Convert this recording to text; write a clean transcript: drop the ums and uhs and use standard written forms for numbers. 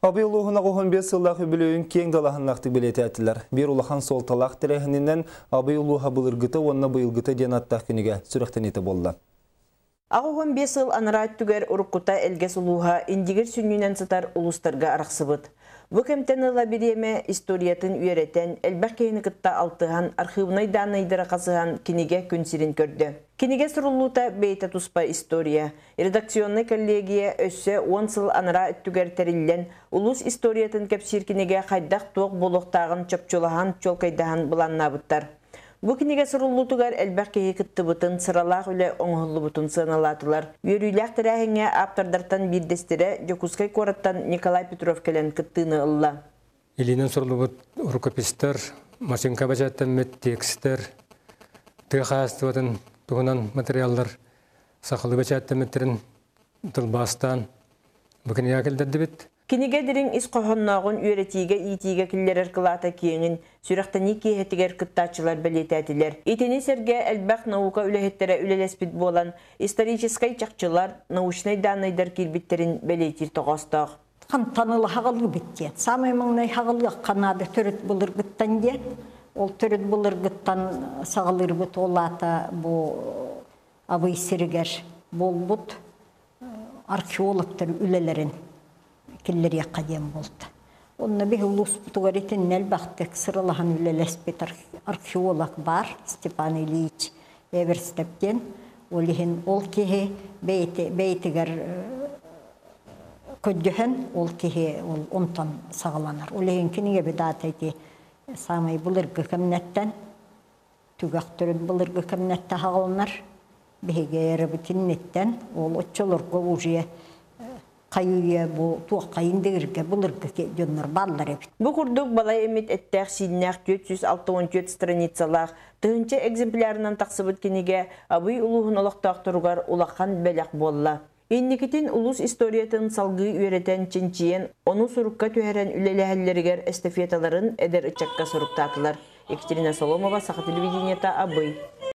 Абый улуғына 15 сыллақ үбілуін кең далахыннақты білеті әтілер. Bir улахан сол талақ тірәхінінен абый улуға бұлыргыты, онына бұйылгыты ден аттақ күніге сүріқтен еті болды. Ағуған 5 ыл анырат түгер ұрыққыта әлгес улуға индигер сүннінен сытар улустарға арақсыбыт. Бүкемтен ыла биреме историятын үйереттен әлбәқ кейіні кытта алтыған архивнай данайдыра қасыған кинеге күнсерін көрді. Кинеге сұрулута бейта туспа история. Редакционный коллегия өссі 10 сыл аныра үттігер тәрілден улус историятын кәпсір кинеге қайдақ тоқ болуқтағын чөпчолаған чолкайдаған бұланна бұттар. Бу кинеге сұрулутугар әлбәқ кейі кітті бұтын сыралақ үлі оңғылы бұтын сыналатылар. Үйерүйләқ тірәхіңе аптардартан бірдестері Жокускай кораттан Николай Петров кәлін кіттіні ұлла. Илинен сұрулы рукопистер, машинка бәжәттен мет текстер, тыға туғынан материалдар сақылы бәжәттен меттерін тұлбастан бүкіне әкелдерді бет. Кинеге дирин ис қоғыннағын үйретиге итиге кіллерер қылата кейіңін сүрақтаны кейхетігер күттачылар білетәтілер. Итені серге әлбәқ наука үләхеттері үлелеспет болан историческай чақчылар научнай данайдар келбеттерін білетер тоғастақ. Танылы хағылы біттен. Самай мұңнай хағылы қанады түріт бұлыр ғыттан ден. Ол түріт бұлыр ғыттан сағылыр бұт олата бұл абый сірігер бол бұт археологтар үлелерін келлер яқадем болды. Онна бе улус бұтығаретін нәлбақтық сырылаған үлелеспет археолог бар, Степан Ильич Эверстептен. Ол кеге бейтігер көддіхін, ол кеге онтан сағаланар. Олеген кенеге бедат әйті самай бұлырғы кәмнеттен, түгіқ түрін бұлырғы кәмнетті хағаланар. Беге әрі бүтіннеттен, ол отчылырғы ұжия қайуя бұл туақ қайындығырға бұлырғы жонлар барлар әбіт. Бұл күрдік балай әмет әттәқ синнәқ 464 страницалақ тұғынча экземплярынан тақсыбыт кенеге абый ұлығын олықтақ тұрғар олаққан бәләқ болла. Еннекетін улус историятын салғы үйретен ченчиен, оны сұрыққа түйерен үлеләхәллергер эстафеталарын әдер үчакка сұрықтатылар. Екатерина Соломова, Сақа телевидениета, Абый.